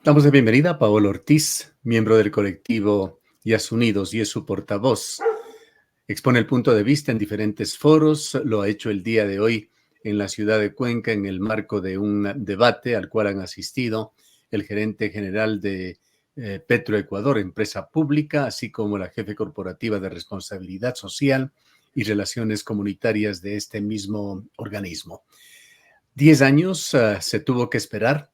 Damos la bienvenida a Paola Ortiz, miembro del colectivo Yas Unidos y es su portavoz. Expone el punto de vista en diferentes foros, lo ha hecho el día de hoy en la ciudad de Cuenca en el marco de un debate al cual han asistido el gerente general de Petroecuador, empresa pública, así como la jefe corporativa de responsabilidad social y relaciones comunitarias de este mismo organismo. 10 años se tuvo que esperar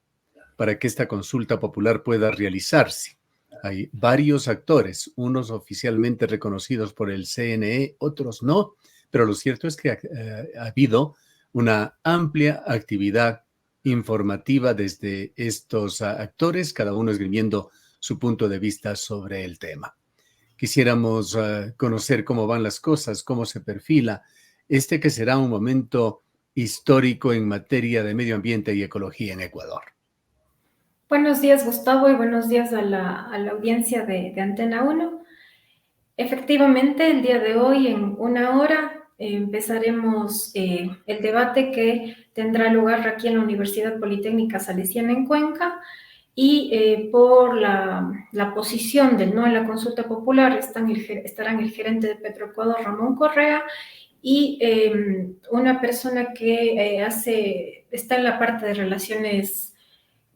para que esta consulta popular pueda realizarse. Hay varios actores, unos oficialmente reconocidos por el CNE, otros no, pero lo cierto es que ha habido una amplia actividad informativa desde estos actores, cada uno esgrimiendo su punto de vista sobre el tema. Quisiéramos conocer cómo van las cosas, cómo se perfila este que será un momento histórico en materia de medio ambiente y ecología en Ecuador. Buenos días, Gustavo, y buenos días a la audiencia de Antena 1. Efectivamente, el día de hoy, en una hora, empezaremos el debate que tendrá lugar aquí en la Universidad Politécnica Salesiana en Cuenca, y por la posición del no en la consulta popular estarán el gerente de Petroecuador, Ramón Correa, y una persona que está en la parte de relaciones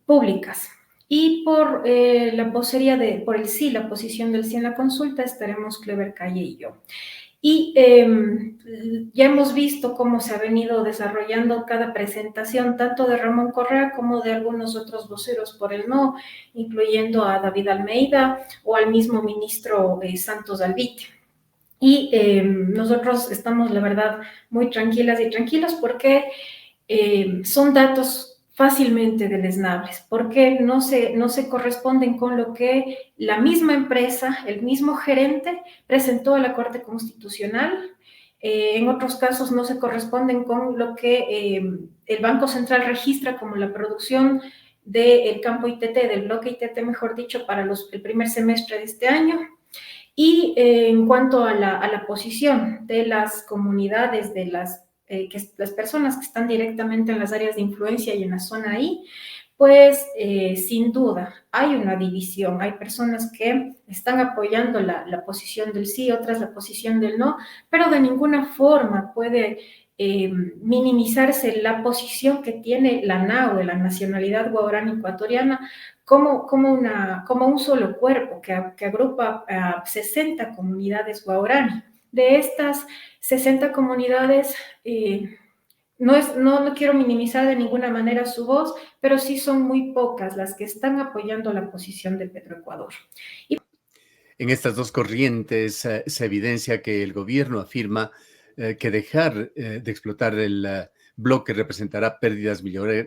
públicas. Y por la vocería por el sí, la posición del sí en la consulta, estaremos Clever Calle y yo. Y ya hemos visto cómo se ha venido desarrollando cada presentación, tanto de Ramón Correa como de algunos otros voceros por el no, incluyendo a David Almeida o al mismo ministro Santos Alvite. Y nosotros estamos, la verdad, muy tranquilas y tranquilos porque son datos fácilmente deleznables, porque no se corresponden con lo que la misma empresa, el mismo gerente presentó a la Corte Constitucional. En otros casos no se corresponden con lo que el Banco Central registra como la producción del campo ITT, del bloque ITT, mejor dicho, para el primer semestre de este año. Y en cuanto a la posición de las comunidades, de las personas que están directamente en las áreas de influencia y en la zona I, pues sin duda hay una división. Hay personas que están apoyando la posición del sí, otras la posición del no, pero de ninguna forma puede minimizarse la posición que tiene la NAHUE, la Nacionalidad Guaraní Ecuatoriana, como un solo cuerpo que agrupa a 60 comunidades guaraní. De estas 60 comunidades, no quiero minimizar de ninguna manera su voz, pero sí son muy pocas las que están apoyando la posición de Petroecuador. En estas dos corrientes se evidencia que el gobierno afirma que dejar de explotar el bloque representará pérdidas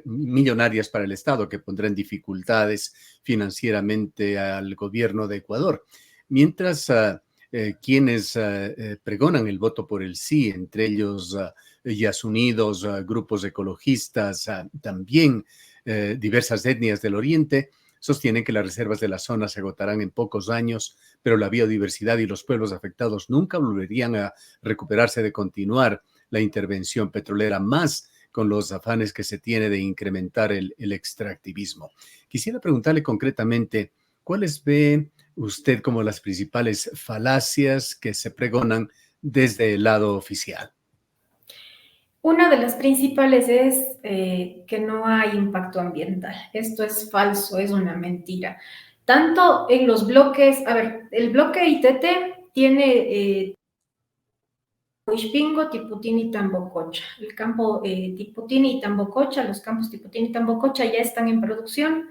millonarias para el Estado, que pondrá en dificultades financieramente al gobierno de Ecuador. Mientras quienes pregonan el voto por el sí, entre ellos Yas Unidos, grupos ecologistas, también diversas etnias del Oriente, sostienen que las reservas de la zona se agotarán en pocos años, pero la biodiversidad y los pueblos afectados nunca volverían a recuperarse de continuar la intervención petrolera, más con los afanes que se tiene de incrementar el extractivismo. Quisiera preguntarle concretamente, ¿cuáles ve usted como las principales falacias que se pregonan desde el lado oficial? Una de las principales es que no hay impacto ambiental. Esto es falso, es una mentira. Tanto en los bloques, a ver, el bloque ITT tiene Huispingo, Tiputini y Tambococha. El campo Tiputini y Tambococha, los campos Tiputini y Tambococha ya están en producción.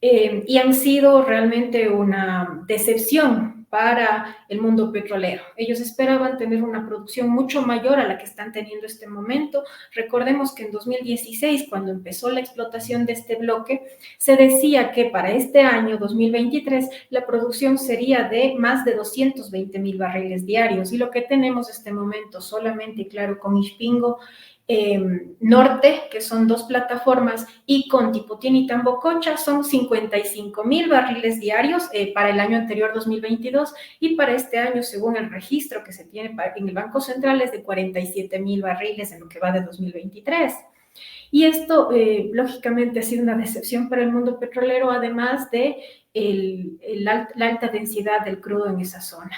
Y han sido realmente una decepción para el mundo petrolero. Ellos esperaban tener una producción mucho mayor a la que están teniendo este momento. Recordemos que en 2016, cuando empezó la explotación de este bloque, se decía que para este año, 2023, la producción sería de más de 220,000 barriles diarios. Y lo que tenemos en este momento solamente, claro, con Ispingo, Norte, que son dos plataformas, y con Tiputini y Tambococha son 55,000 barriles diarios para el año anterior 2022, y para este año, según el registro que se tiene en el Banco Central, es de 47,000 barriles en lo que va de 2023. Y esto, lógicamente, ha sido una decepción para el mundo petrolero, además de la alta densidad del crudo en esa zona.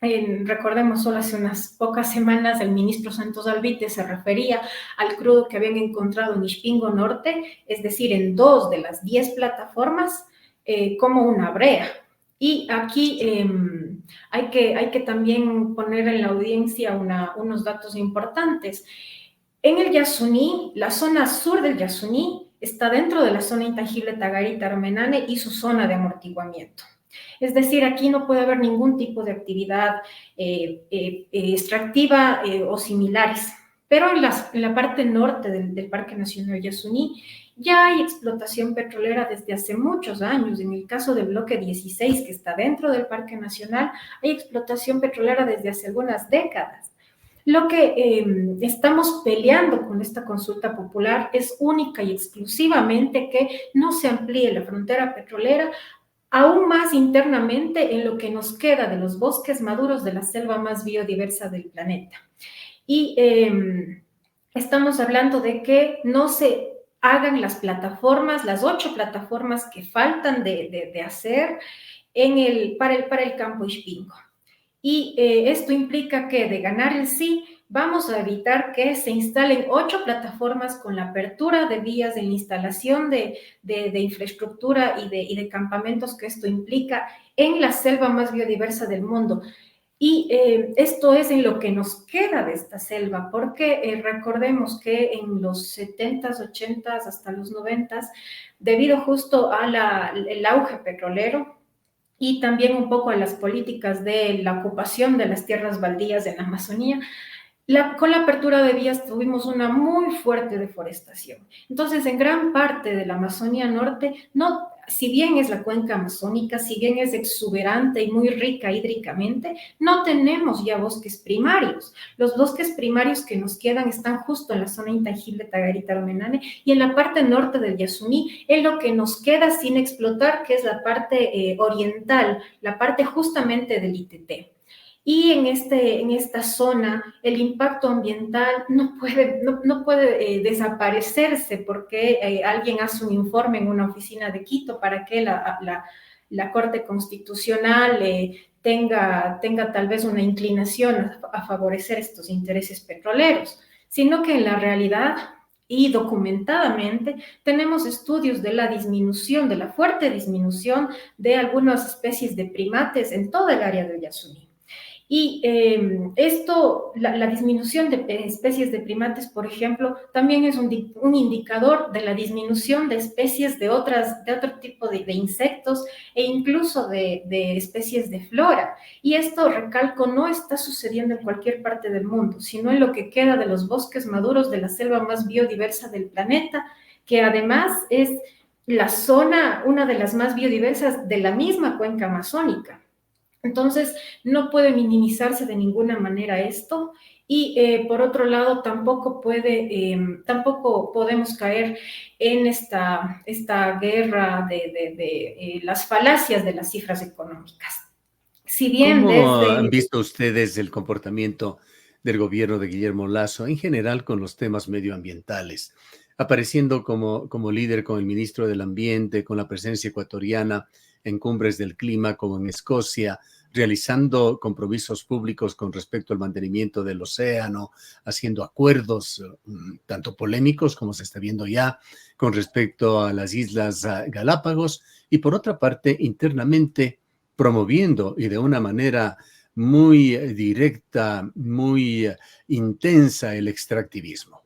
Recordemos, solo hace unas pocas semanas el ministro Santos Albite se refería al crudo que habían encontrado en Ispingo Norte, es decir, en 2 de las 10 plataformas, como una brea. Y aquí hay que también poner en la audiencia unos datos importantes. En el Yasuní, la zona sur del Yasuní está dentro de la zona intangible Tagarita-Armenane y su zona de amortiguamiento. Es decir, aquí no puede haber ningún tipo de actividad extractiva o similares. Pero en la parte norte del Parque Nacional Yasuní ya hay explotación petrolera desde hace muchos años. En el caso del bloque 16, que está dentro del Parque Nacional, hay explotación petrolera desde hace algunas décadas. Lo que estamos peleando con esta consulta popular es única y exclusivamente que no se amplíe la frontera petrolera aún más internamente en lo que nos queda de los bosques maduros de la selva más biodiversa del planeta. Y estamos hablando de que no se hagan las plataformas, las 8 plataformas que faltan de hacer para el campo Ispingo. Y esto implica que de ganar el sí, vamos a evitar que se instalen 8 plataformas con la apertura de vías, de la instalación de infraestructura y de campamentos que esto implica en la selva más biodiversa del mundo. Y esto es en lo que nos queda de esta selva, porque recordemos que en los 70s, 80s, hasta los 90s, debido justo al auge petrolero, y también un poco a las políticas de la ocupación de las tierras baldías en la Amazonía, con la apertura de vías tuvimos una muy fuerte deforestación. Entonces, en gran parte de la Amazonía Norte, no, si bien es la cuenca amazónica, si bien es exuberante y muy rica hídricamente, no tenemos ya bosques primarios. Los bosques primarios que nos quedan están justo en la zona intangible Tagarita-Armenane y en la parte norte del Yasuní, en lo que nos queda sin explotar, que es la parte oriental, la parte justamente del ITT. Y en esta zona el impacto ambiental no puede desaparecerse porque alguien hace un informe en una oficina de Quito para que la Corte Constitucional tenga tal vez una inclinación a favorecer estos intereses petroleros, sino que en la realidad y documentadamente tenemos estudios de la disminución, de la fuerte disminución de algunas especies de primates en todo el área del Yasuní. Y la disminución de especies de primates, por ejemplo, también es un indicador de la disminución de especies de otro tipo de insectos e incluso de especies de flora. Y esto, recalco, no está sucediendo en cualquier parte del mundo, sino en lo que queda de los bosques maduros de la selva más biodiversa del planeta, que además es la zona, una de las más biodiversas de la misma cuenca amazónica. Entonces, no puede minimizarse de ninguna manera esto y por otro lado, tampoco podemos caer en esta guerra de las falacias de las cifras económicas. Si bien ¿Cómo han desde... visto ustedes el comportamiento del gobierno de Guillermo Lasso en general con los temas medioambientales? Apareciendo como líder con el ministro del Ambiente, con la presencia ecuatoriana en cumbres del clima como en Escocia, realizando compromisos públicos con respecto al mantenimiento del océano, haciendo acuerdos tanto polémicos como se está viendo ya con respecto a las Islas Galápagos y por otra parte internamente promoviendo y de una manera muy directa, muy intensa el extractivismo.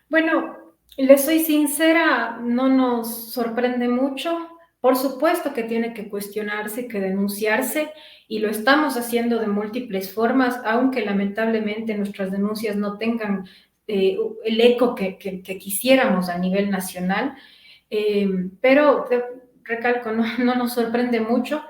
Bueno, les soy sincera, no nos sorprende mucho. Por supuesto que tiene que cuestionarse, que denunciarse, y lo estamos haciendo de múltiples formas, aunque lamentablemente nuestras denuncias no tengan el eco que quisiéramos a nivel nacional. Pero recalco, no nos sorprende mucho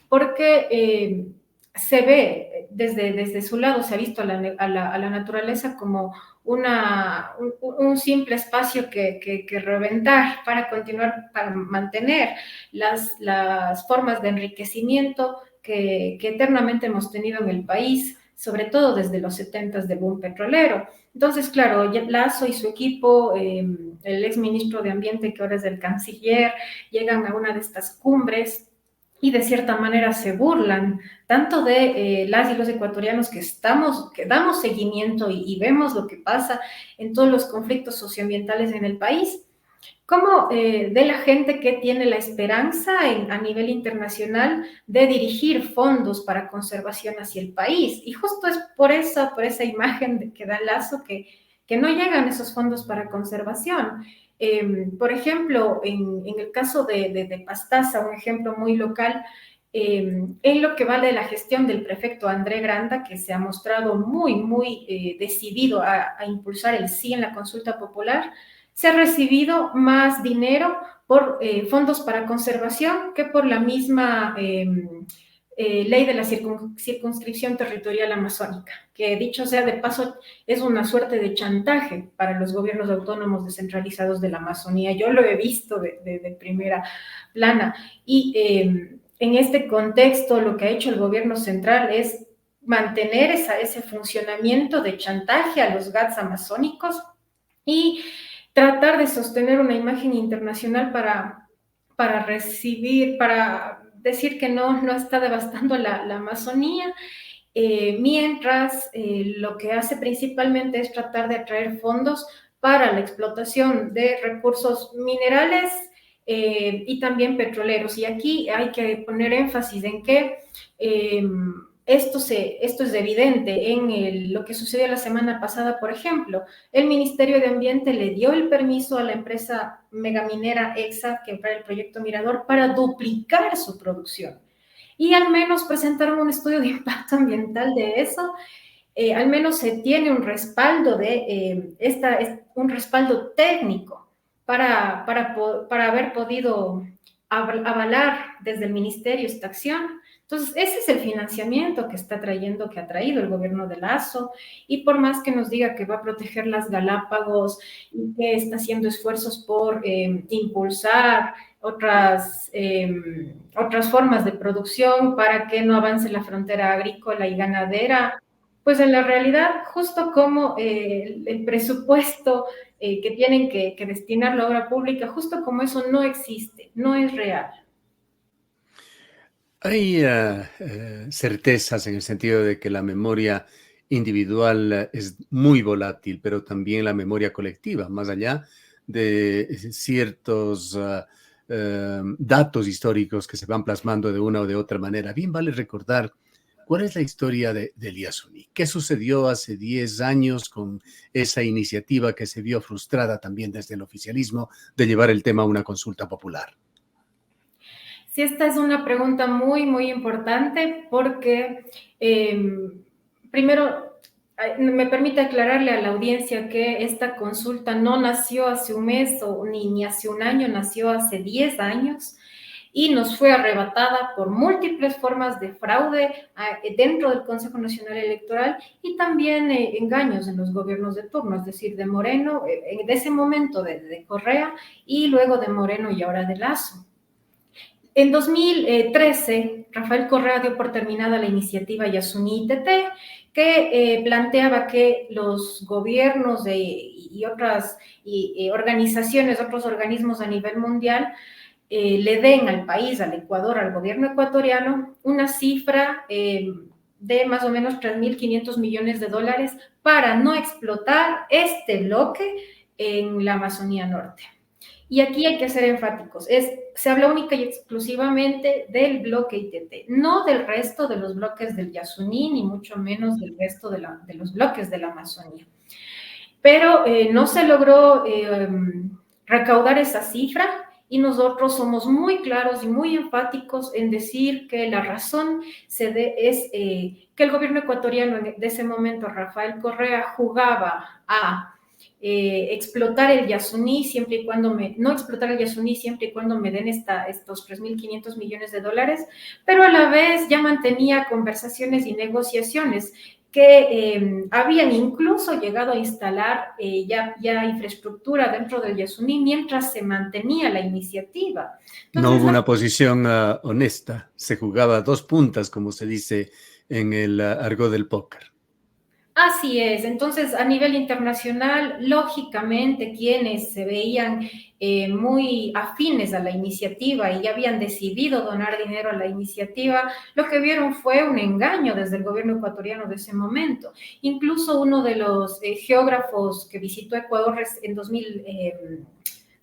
porque se ve desde su lado, se ha visto a la naturaleza como un simple espacio que reventar para continuar, para mantener las formas de enriquecimiento que eternamente hemos tenido en el país, sobre todo desde los 70 del boom petrolero. Entonces, claro, Lasso y su equipo, el exministro de Ambiente, que ahora es el canciller, llegan a una de estas cumbres y de cierta manera se burlan tanto de las y los ecuatorianos que damos seguimiento y vemos lo que pasa en todos los conflictos socioambientales en el país, como de la gente que tiene la esperanza a nivel internacional de dirigir fondos para conservación hacia el país. Y justo es por esa imagen que da Lazo que no llegan esos fondos para conservación. Por ejemplo, en el caso de Pastaza, un ejemplo muy local, en lo que va de la gestión del prefecto André Granda, que se ha mostrado muy decidido a impulsar el sí en la consulta popular, se ha recibido más dinero por fondos para conservación que por la misma ley de la circunscripción territorial amazónica, que dicho sea de paso es una suerte de chantaje para los gobiernos autónomos descentralizados de la Amazonía. Yo lo he visto de primera plana y en este contexto lo que ha hecho el gobierno central es mantener ese funcionamiento de chantaje a los GATS amazónicos y tratar de sostener una imagen internacional para decir que no está devastando la Amazonía, mientras lo que hace principalmente es tratar de atraer fondos para la explotación de recursos minerales y también petroleros. Y aquí hay que poner énfasis en que esto es evidente en lo que sucedió la semana pasada, por ejemplo. El Ministerio de Ambiente le dio el permiso a la empresa megaminera EXA, que opera el proyecto Mirador, para duplicar su producción. Y al menos presentaron un estudio de impacto ambiental de eso. Al menos se tiene un respaldo un respaldo técnico para haber podido avalar desde el ministerio esta acción. Entonces, ese es el financiamiento que ha traído el gobierno de Lasso, y por más que nos diga que va a proteger las Galápagos y que está haciendo esfuerzos por impulsar otras formas de producción para que no avance la frontera agrícola y ganadera, pues en la realidad, justo como el presupuesto que tienen que destinar la obra pública, justo como eso no existe, no es real. Hay certezas en el sentido de que la memoria individual es muy volátil, pero también la memoria colectiva, más allá de ciertos datos históricos que se van plasmando de una o de otra manera. Bien vale recordar cuál es la historia de Yasuní. ¿Qué sucedió hace 10 años con esa iniciativa que se vio frustrada también desde el oficialismo de llevar el tema a una consulta popular? Sí, esta es una pregunta muy importante porque, primero, me permite aclararle a la audiencia que esta consulta no nació hace un mes ni hace un año, nació hace 10 años y nos fue arrebatada por múltiples formas de fraude dentro del Consejo Nacional Electoral y también engaños en los gobiernos de turno, es decir, de Moreno, de ese momento de Correa, y luego de Moreno y ahora de Lasso. En 2013, Rafael Correa dio por terminada la iniciativa Yasuní ITT, que planteaba que los gobiernos y otras organizaciones, otros organismos a nivel mundial, le den al país, al Ecuador, al gobierno ecuatoriano, una cifra de más o menos 3.500 millones de dólares para no explotar este bloque en la Amazonía Norte. Y aquí hay que ser enfáticos, se habla única y exclusivamente del bloque ITT, no del resto de los bloques del Yasuní, ni mucho menos del resto de los bloques de la Amazonía. Pero no se logró recaudar esa cifra y nosotros somos muy claros y muy enfáticos en decir que la razón es que el gobierno ecuatoriano de ese momento, Rafael Correa, jugaba a explotar el Yasuní siempre y cuando no explotar el Yasuní siempre y cuando me den estos 3.500 millones de dólares, pero a la vez ya mantenía conversaciones y negociaciones que habían incluso llegado a instalar ya infraestructura dentro del Yasuní mientras se mantenía la iniciativa. Entonces, no hubo una posición honesta, se jugaba a dos puntas, como se dice en el argot del póker. Así es. Entonces, a nivel internacional, lógicamente, quienes se veían muy afines a la iniciativa y ya habían decidido donar dinero a la iniciativa, lo que vieron fue un engaño desde el gobierno ecuatoriano de ese momento. Incluso uno de los geógrafos que visitó Ecuador en 2000,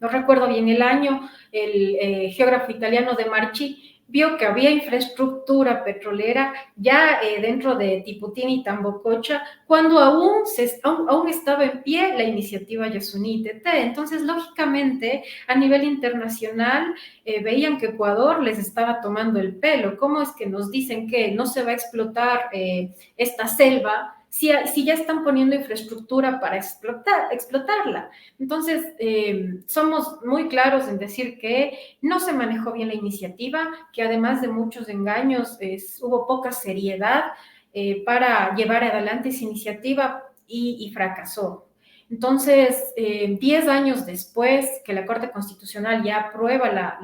no recuerdo bien el año, el geógrafo italiano de Marchi, vio que había infraestructura petrolera ya dentro de Tiputini y Tambococha, cuando aún estaba en pie la iniciativa Yasuní-TT. Entonces, lógicamente, a nivel internacional, veían que Ecuador les estaba tomando el pelo. ¿Cómo es que nos dicen que no se va a explotar esta selva si ya están poniendo infraestructura para explotarla? Entonces, somos muy claros en decir que no se manejó bien la iniciativa, que además de muchos engaños, hubo poca seriedad para llevar adelante esa iniciativa y fracasó. Entonces, 10 años después que la Corte Constitucional ya aprueba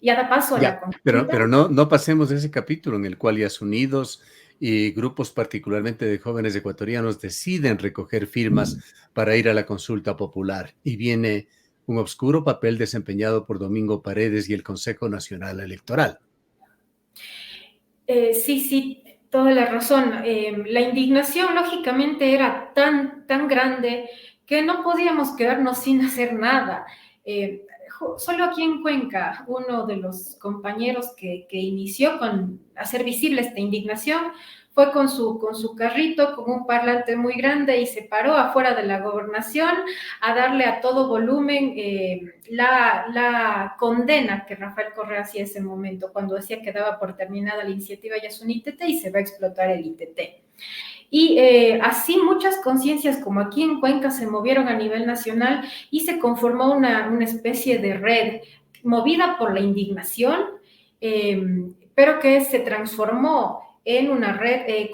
ya da paso a la consulta. Pero no pasemos de ese capítulo en el cual Yasunidos y grupos particularmente de jóvenes ecuatorianos deciden recoger firmas para ir a la consulta popular y viene un oscuro papel desempeñado por Domingo Paredes y el Consejo Nacional Electoral. Sí, toda la razón. La indignación, lógicamente, era tan grande que no podíamos quedarnos sin hacer nada. Solo aquí en Cuenca, uno de los compañeros que inició con hacer visible esta indignación fue con su carrito, con un parlante muy grande y se paró afuera de la gobernación a darle a todo volumen la condena que Rafael Correa hacía ese momento, cuando decía que daba por terminada la iniciativa Yasuní-TT y se va a explotar el ITT. Y así muchas conciencias como aquí en Cuenca se movieron a nivel nacional y se conformó una especie de red movida por la indignación, pero que se transformó en una red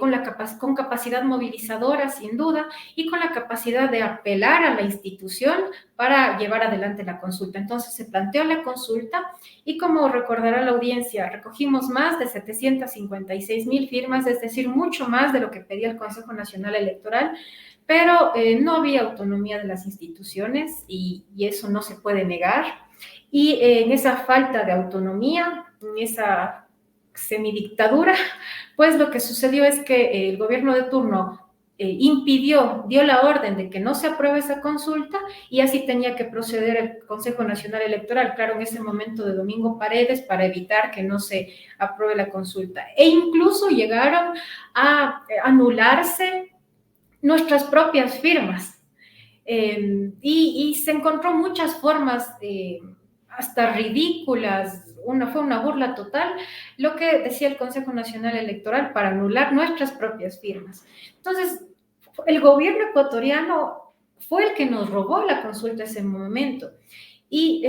con capacidad movilizadora, sin duda, y con la capacidad de apelar a la institución para llevar adelante la consulta. Entonces se planteó la consulta y, como recordará la audiencia, recogimos más de 756,000 firmas, es decir, mucho más de lo que pedía el Consejo Nacional Electoral, pero no había autonomía de las instituciones y eso no se puede negar. Y en esa falta de autonomía, en esa semidictadura, pues lo que sucedió es que el gobierno de turno dio la orden de que no se apruebe esa consulta y así tenía que proceder el Consejo Nacional Electoral, claro, en ese momento de Domingo Paredes, para evitar que no se apruebe la consulta. E incluso llegaron a anularse nuestras propias firmas. Y se encontró muchas formas hasta ridículas, fue una burla total lo que decía el Consejo Nacional Electoral para anular nuestras propias firmas. Entonces, el gobierno ecuatoriano fue el que nos robó la consulta en ese momento. Y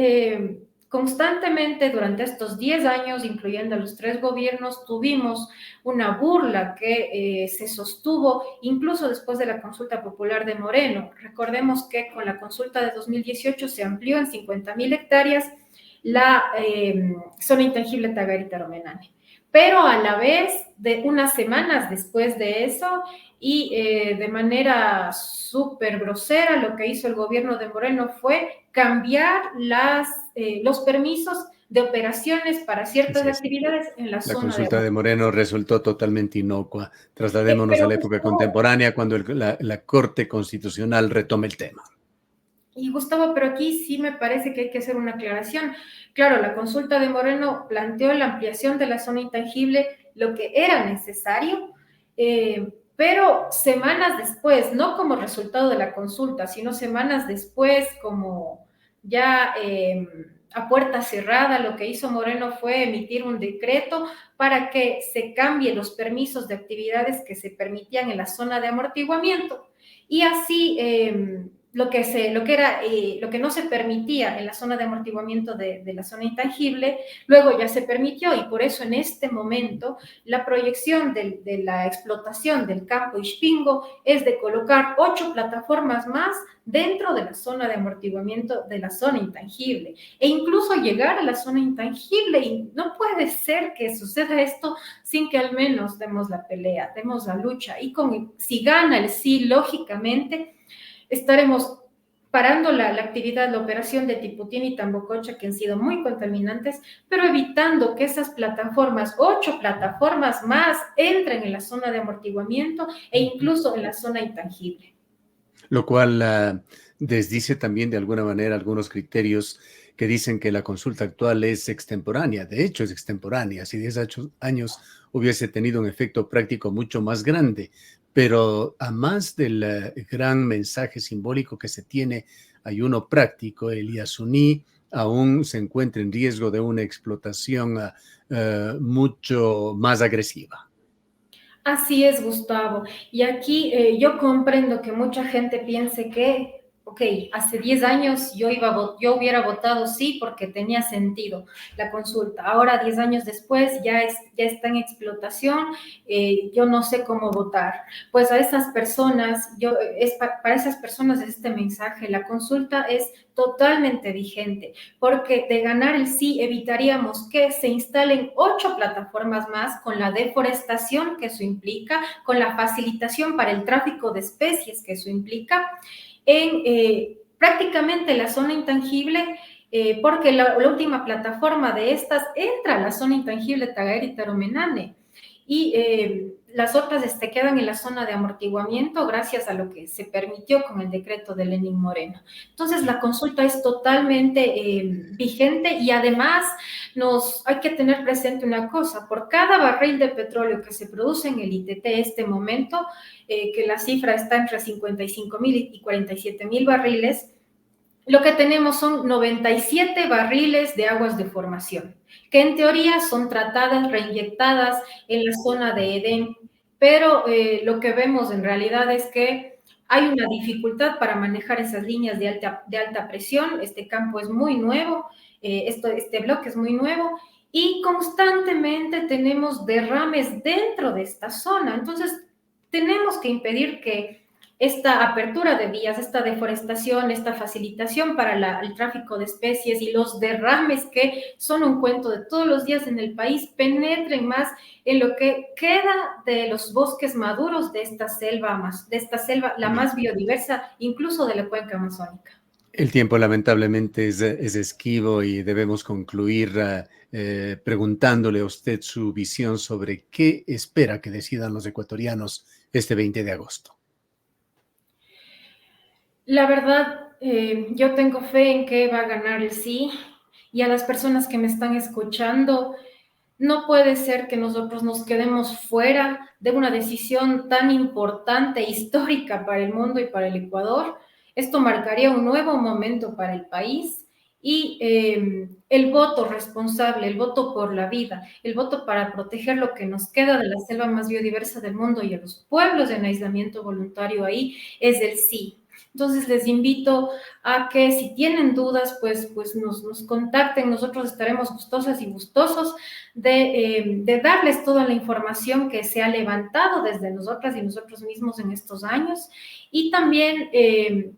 constantemente durante estos 10 años, incluyendo a los 3 gobiernos, tuvimos una burla que se sostuvo incluso después de la consulta popular de Moreno. Recordemos que con la consulta de 2018 se amplió en 50,000 hectáreas la zona intangible Tagarita-Romenane. Pero a la vez, de unas semanas después de eso, y de manera súper grosera, lo que hizo el gobierno de Moreno fue cambiar los permisos de operaciones para ciertas actividades en la zona. La consulta de Moreno resultó totalmente inocua. Trasladémonos a la época contemporánea, cuando la Corte Constitucional retome el tema. Y Gustavo, pero aquí sí me parece que hay que hacer una aclaración. Claro, la consulta de Moreno planteó la ampliación de la zona intangible, lo que era necesario, pero semanas después, no como resultado de la consulta, sino semanas después, como ya a puerta cerrada, lo que hizo Moreno fue emitir un decreto para que se cambien los permisos de actividades que se permitían en la zona de amortiguamiento. Y así lo que no se permitía en la zona de amortiguamiento de la zona intangible, luego ya se permitió, y por eso en este momento la proyección de la explotación del campo Ixpingo es de colocar 8 plataformas más dentro de la zona de amortiguamiento de la zona intangible, e incluso llegar a la zona intangible, y no puede ser que suceda esto sin que al menos demos la pelea, demos la lucha, y si gana el sí, lógicamente, estaremos parando la actividad, la operación de Tiputín y Tambococha, que han sido muy contaminantes, pero evitando que esas plataformas, 8 plataformas más, entren en la zona de amortiguamiento e incluso en la zona intangible. Lo cual desdice también de alguna manera algunos criterios que dicen que la consulta actual es extemporánea. De hecho, es extemporánea. Si 10 años hubiese tenido un efecto práctico mucho más grande, pero a más del gran mensaje simbólico que se tiene, hay uno práctico. El Yasuní aún se encuentra en riesgo de una explotación mucho más agresiva. Así es, Gustavo. Y aquí yo comprendo que mucha gente piense que, ok, hace 10 años yo hubiera votado sí porque tenía sentido la consulta. Ahora, 10 años después, ya está en explotación, yo no sé cómo votar. Pues a esas personas, para esas personas este mensaje, la consulta es totalmente vigente, porque de ganar el sí evitaríamos que se instalen 8 plataformas más con la deforestación que eso implica, con la facilitación para el tráfico de especies que eso implica, en prácticamente la zona intangible, porque la última plataforma de estas entra a la zona intangible Tagayari y Taromenane, y las otras quedan en la zona de amortiguamiento gracias a lo que se permitió con el decreto de Lenín Moreno. Entonces, la consulta es totalmente vigente, y además hay que tener presente una cosa: por cada barril de petróleo que se produce en el ITT este momento, que la cifra está entre 55.000 y 47.000 barriles, lo que tenemos son 97 barriles de aguas de formación, que en teoría son tratadas, reinyectadas en la zona de Edén, pero lo que vemos en realidad es que hay una dificultad para manejar esas líneas de alta presión. Este campo es muy nuevo, este bloque es muy nuevo, y constantemente tenemos derrames dentro de esta zona. Entonces, tenemos que impedir que esta apertura de vías, esta deforestación, esta facilitación para el tráfico de especies y los derrames que son un cuento de todos los días en el país penetren más en lo que queda de los bosques maduros de esta selva, la más biodiversa, incluso de la cuenca amazónica. El tiempo lamentablemente es esquivo y debemos concluir preguntándole a usted su visión sobre qué espera que decidan los ecuatorianos este 20 de agosto. La verdad, yo tengo fe en que va a ganar el sí, y a las personas que me están escuchando, no puede ser que nosotros nos quedemos fuera de una decisión tan importante e histórica para el mundo y para el Ecuador. Esto marcaría un nuevo momento para el país, y el voto responsable, el voto por la vida, el voto para proteger lo que nos queda de la selva más biodiversa del mundo y a los pueblos en aislamiento voluntario ahí, es el sí. Entonces les invito a que, si tienen dudas, pues nos contacten. Nosotros estaremos gustosas y gustosos de darles toda la información que se ha levantado desde nosotras y nosotros mismos en estos años, y también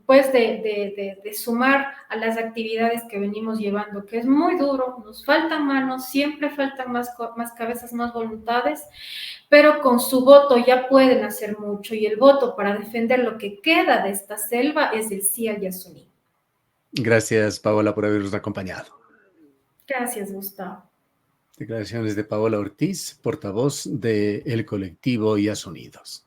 pues de sumar a las actividades que venimos llevando, que es muy duro, nos faltan manos, siempre faltan más cabezas, más voluntades, pero con su voto ya pueden hacer mucho, y el voto para defender lo que queda de esta selva es el sí al Yasuní. Gracias, Paola, por habernos acompañado. Gracias, Gustavo. Declaraciones de Paola Ortiz, portavoz del colectivo Yasunidos.